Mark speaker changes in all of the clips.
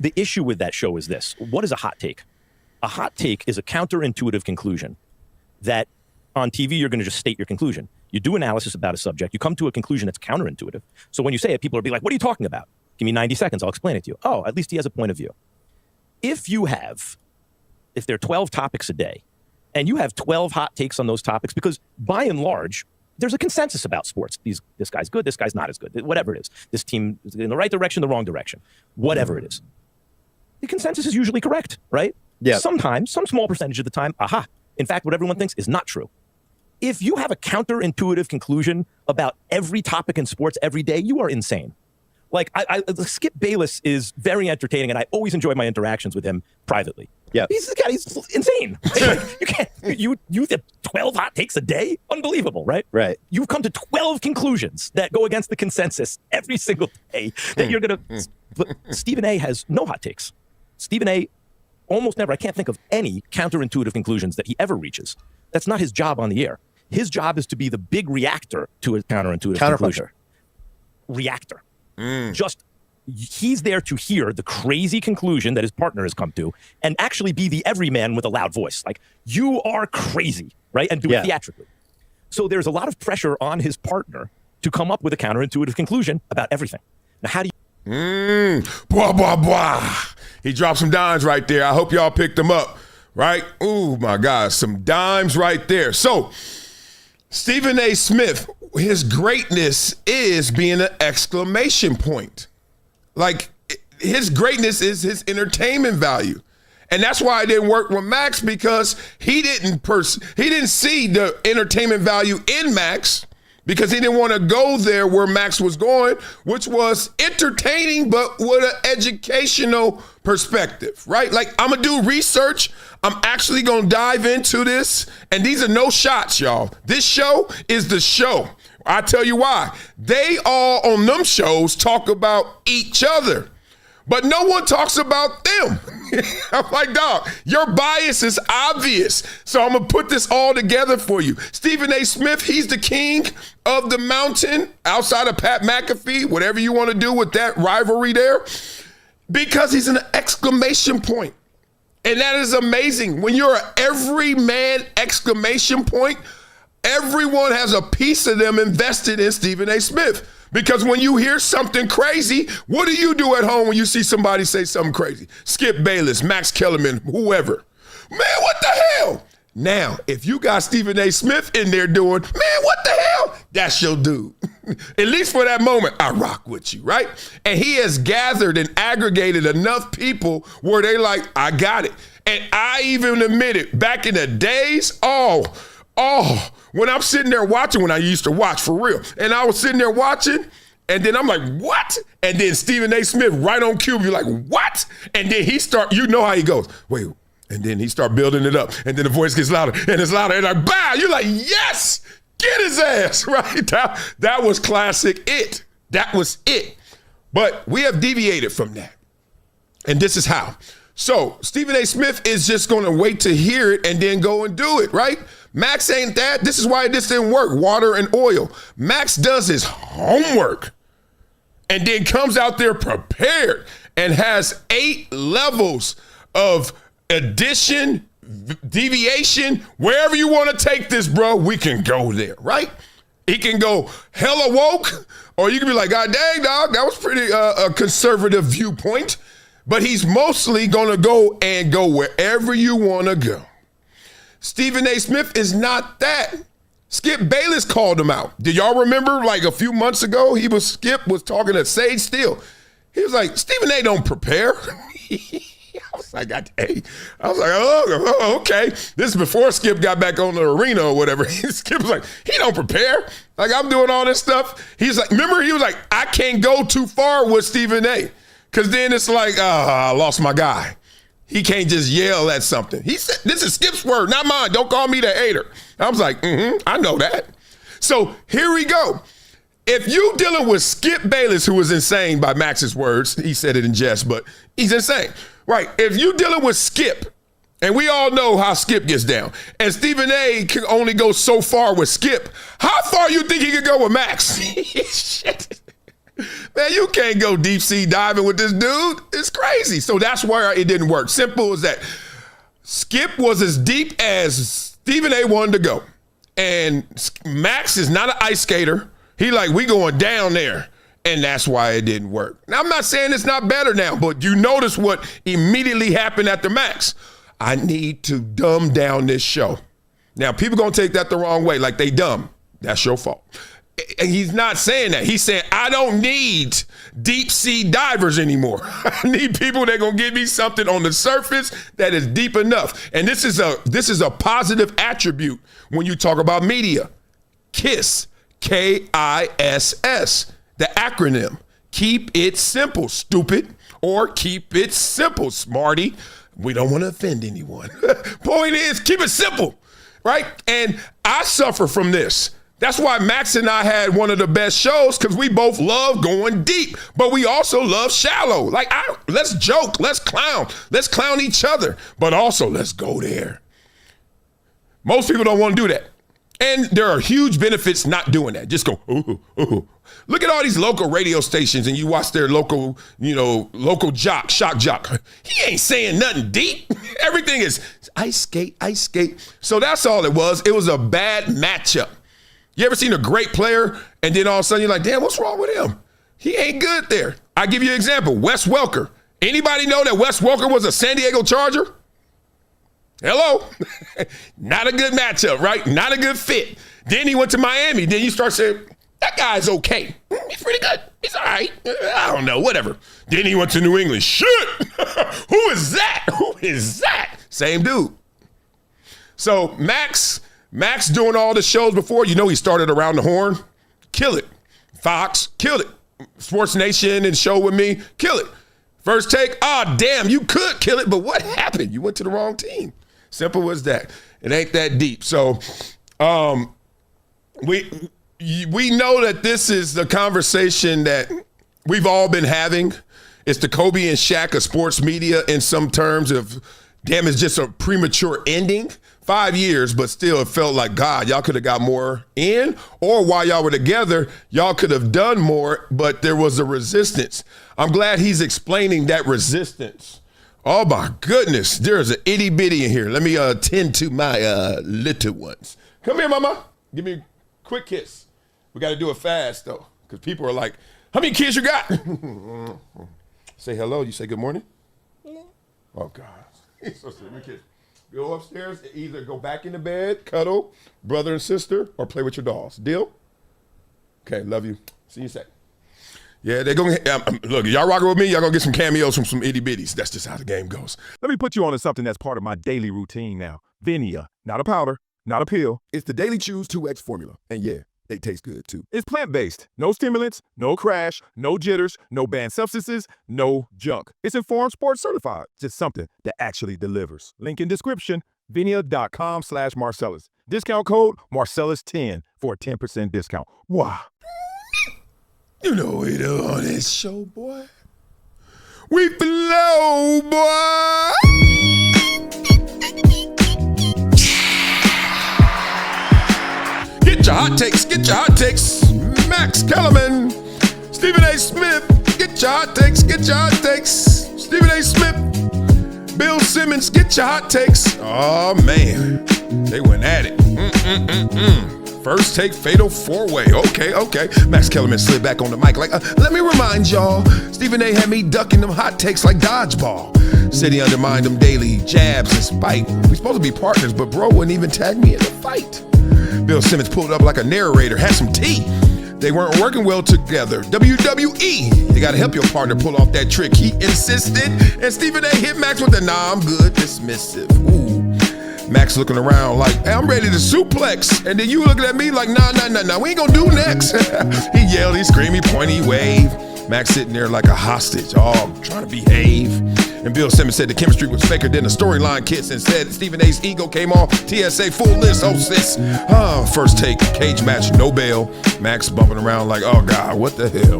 Speaker 1: the issue with that show is this. What is a hot take? A hot take is a counterintuitive conclusion that on TV, you're going to just state your conclusion. You do analysis about a subject. You come to a conclusion that's counterintuitive. So when you say it, people will be like, what are you talking about? Give me 90 seconds. I'll explain it to you. Oh, at least he has a point of view. If there are 12 topics a day, and you have 12 hot takes on those topics, because by and large, there's a consensus about sports. This guy's good, this guy's not as good, whatever it is. This team is in the right direction, the wrong direction, whatever it is. The consensus is usually correct, right?
Speaker 2: Yeah.
Speaker 1: Sometimes, some small percentage of the time, in fact, what everyone thinks is not true. If you have a counterintuitive conclusion about every topic in sports every day, you are insane. Like, Skip Bayless is very entertaining, and I always enjoy my interactions with him privately.
Speaker 2: Yeah,
Speaker 1: he's insane. You have 12 hot takes a day? Unbelievable, right?
Speaker 2: Right.
Speaker 1: You've come to 12 conclusions that go against the consensus every single day that you're going to... But Stephen A. has no hot takes. Stephen A. almost never, I can't think of any counterintuitive conclusions that he ever reaches. That's not his job on the air. His job is to be the big reactor to a counterintuitive conclusion. Reactor. He's there to hear the crazy conclusion that his partner has come to and actually be the everyman with a loud voice. Like, you are crazy, right? And do it theatrically. So there's a lot of pressure on his partner to come up with a counterintuitive conclusion about everything. Now, how do you...
Speaker 3: Blah, blah, blah. He dropped some dimes right there. I hope y'all picked them up, right? Oh, my God, some dimes right there. So, Stephen A. Smith, his greatness is being an exclamation point. Like, his greatness is his entertainment value. And that's why it didn't work with Max, because he didn't see the entertainment value in Max, because he didn't want to go there where Max was going, which was entertaining, but with an educational perspective, right? Like, I'm going to do research. I'm actually going to dive into this. And these are no shots, y'all. This show is the show. I tell you why. They all on them shows talk about each other, but no one talks about them. I'm like, dog, your bias is obvious. So I'm going to put this all together for you. Stephen A. Smith, he's the king of the mountain outside of Pat McAfee, whatever you want to do with that rivalry there, because he's an exclamation point. And that is amazing. When you're an everyman exclamation point, everyone has a piece of them invested in Stephen A. Smith. Because when you hear something crazy, what do you do at home when you see somebody say something crazy? Skip Bayless, Max Kellerman, whoever. Man, what the hell? Now, if you got Stephen A. Smith in there doing, man, what the hell? That's your dude. At least for that moment, I rock with you, right? And he has gathered and aggregated enough people where they like, I got it. And I even admitted back in the days, when I'm sitting there watching, when I used to watch for real, and I was sitting there watching, and then I'm like, what? And then Stephen A. Smith right on cue, you're like, what? And then he start, you know how he goes, wait, and then he start building it up, and then the voice gets louder, and it's louder, and like, bow, you're like, yes, get his ass, right? That was classic it. That was it. But we have deviated from that. And this is how. So Stephen A. Smith is just going to wait to hear it and then go and do it, right? Max ain't that. This is why this didn't work, water and oil. Max does his homework and then comes out there prepared and has 8 levels of addition, deviation. Wherever you want to take this, bro, we can go there, right? He can go hella woke, or you can be like, God dang, dog, that was pretty a conservative viewpoint. But he's mostly going to go wherever you want to go. Stephen A. Smith is not that. Skip Bayless called him out. Did y'all remember, like a few months ago, Skip was talking to Sage Steele. He was like, Stephen A. don't prepare. I was like, oh, okay. This is before Skip got back on the arena or whatever. Skip was like, he don't prepare. Like, I'm doing all this stuff. He's like, remember, he was like, I can't go too far with Stephen A. Because then it's like, I lost my guy. He can't just yell at something. He said, this is Skip's word, not mine. Don't call me the hater. I was like, I know that. So here we go. If you dealing with Skip Bayless, who was insane by Max's words, he said it in jest, but he's insane, right? If you dealing with Skip, and we all know how Skip gets down, and Stephen A. can only go so far with Skip, how far you think he could go with Max? Shit. Man, you can't go deep sea diving with this dude. It's crazy. So that's why it didn't work. Simple as that. Skip was as deep as Stephen A. wanted to go. And Max is not an ice skater. He like, we going down there. And that's why it didn't work. Now, I'm not saying it's not better now, but you notice what immediately happened after Max. I need to dumb down this show. Now, people going to take that the wrong way, like they dumb. That's your fault. And he's not saying that. He's saying, I don't need deep sea divers anymore. I need people that are going to give me something on the surface that is deep enough. And this is a positive attribute when you talk about media. KISS, K-I-S-S, the acronym. Keep it simple, stupid, or keep it simple, smarty. We don't want to offend anyone. Point is, keep it simple, right? And I suffer from this. That's why Max and I had one of the best shows, because we both love going deep, but we also love shallow. Like, let's joke, let's clown each other, but also let's go there. Most people don't want to do that. And there are huge benefits not doing that. Just go, ooh, ooh. Look at all these local radio stations and you watch their local jock, shock jock. He ain't saying nothing deep. Everything is ice skate, ice skate. So that's all it was. It was a bad matchup. You ever seen a great player and then all of a sudden you're like, damn, what's wrong with him? He ain't good there. I give you an example, Wes Welker. Anybody know that Wes Welker was a San Diego Charger? Hello? Not a good matchup, right? Not a good fit. Then he went to Miami. Then you start saying, that guy's okay. He's pretty good. He's all right. I don't know, whatever. Then he went to New England. Shit! Who is that? Who is that? Same dude. So Max doing all the shows before, he started Around the Horn. Kill it. Fox, killed it. Sports Nation and Show With Me, kill it. First Take, damn, you could kill it, but what happened? You went to the wrong team. Simple as that. It ain't that deep. So we know that this is the conversation that we've all been having. It's the Kobe and Shaq of sports media in some terms of, damn, it's just a premature ending. 5 years, but still it felt like, God, y'all could have got more in, or while y'all were together, y'all could have done more, but there was a resistance. I'm glad he's explaining that resistance. Oh my goodness, there's an itty bitty in here. Let me tend to my little ones. Come here, mama. Give me a quick kiss. We got to do it fast though, because people are like, how many kids you got? Say hello. You say good morning? No. Oh God. He's so silly. Let me kiss. Go upstairs, either go back into bed, cuddle, brother and sister, or play with your dolls. Deal? Okay, love you. See you in a sec. Yeah, they're going to, look, y'all rocking with me, y'all going to get some cameos from some itty bitties. That's just how the game goes.
Speaker 2: Let me put you on to something that's part of my daily routine now. VINIA, not a powder, not a pill. It's the Daily Chews 2X formula. And yeah, they taste good too. It's plant-based. No stimulants, no crash, no jitters, no banned substances, no junk. It's Informed Sports certified. Just something that actually delivers. Link in description, vinia.com/Marcellus. Discount code Marcellus10 for a 10% discount. Wow.
Speaker 3: You know what we do on this show, boy. We flow, boy. Get your hot takes, get your hot takes. Max Kellerman, Stephen A. Smith, get your hot takes, get your hot takes. Stephen A. Smith, Bill Simmons, get your hot takes. Oh, man, they went at it. First Take fatal four-way. Okay. Max Kellerman slid back on the mic like, let me remind y'all, Stephen A. had me ducking them hot takes like dodgeball. Said he undermined them daily jabs and spite. We supposed to be partners, but bro wouldn't even tag me in the fight. Bill Simmons pulled up like a narrator, had some tea. They weren't working well together. WWE, you gotta help your partner pull off that trick. He insisted, and Stephen A. hit Max with the nah, I'm good, dismissive. Ooh. Max looking around like, hey, I'm ready to suplex. And then you looking at me like, nah, we ain't gonna do next. He yelled, he screamed, he pointed, he waved. Max sitting there like a hostage, trying to behave. And Bill Simmons said the chemistry was faker than the storyline kiss and said Stephen A.'s ego came off. TSA full list, oh sis. First Take, cage match, no bail. Max bumping around like, oh God, what the hell?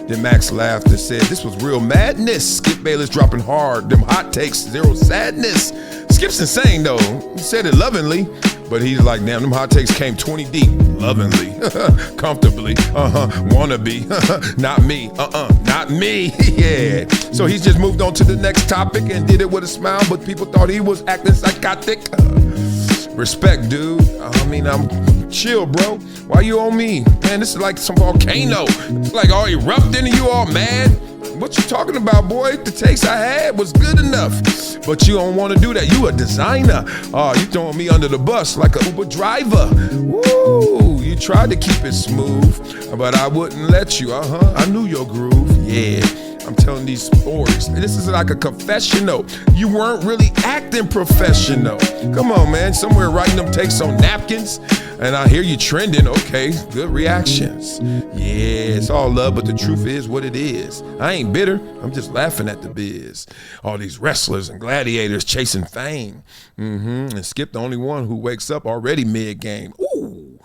Speaker 3: Then Max laughed and said, this was real madness. Skip Bayless dropping hard, them hot takes, zero sadness. Skip's insane though, he said it lovingly. But he's like, damn, them hot takes came 20 deep, lovingly, comfortably, wanna be, not me, not me, yeah. So he's just moved on to the next topic and did it with a smile, but people thought he was acting psychotic. Respect, dude. I mean, I'm chill, bro. Why you on me? Man, this is like some volcano. It's like all erupting and you all mad. What you talking about, boy? The taste I had was good enough. But you don't want to do that. You a designer. Oh, you throwing me under the bus like a Uber driver. Woo! You tried to keep it smooth, but I wouldn't let you. I knew your groove. Yeah. I'm telling these stories. This is like a confessional. You weren't really acting professional. Come on, man. Somewhere writing them takes on napkins. And I hear you trending. Okay, good reactions. Yeah, it's all love, but the truth is what it is. I ain't bitter. I'm just laughing at the biz. All these wrestlers and gladiators chasing fame. And Skip the only one who wakes up already mid-game. Ooh.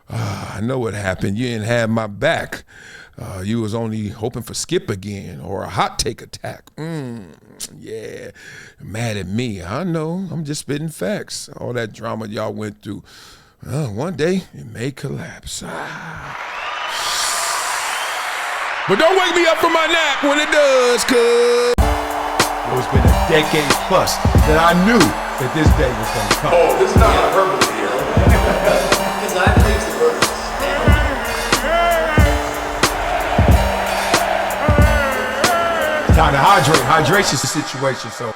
Speaker 3: I know what happened. You didn't have my back. You was only hoping for Skip again or a hot take attack. Yeah, mad at me. I know, I'm just spitting facts. All that drama y'all went through, one day it may collapse. But don't wake me up from my nap when it does, cuz.
Speaker 2: It's been a decade plus that I knew that this day was going to come.
Speaker 3: Oh, this is not hyperbole here.
Speaker 4: Because I think the verse.
Speaker 2: Time to hydrate. Hydration's the situation, so.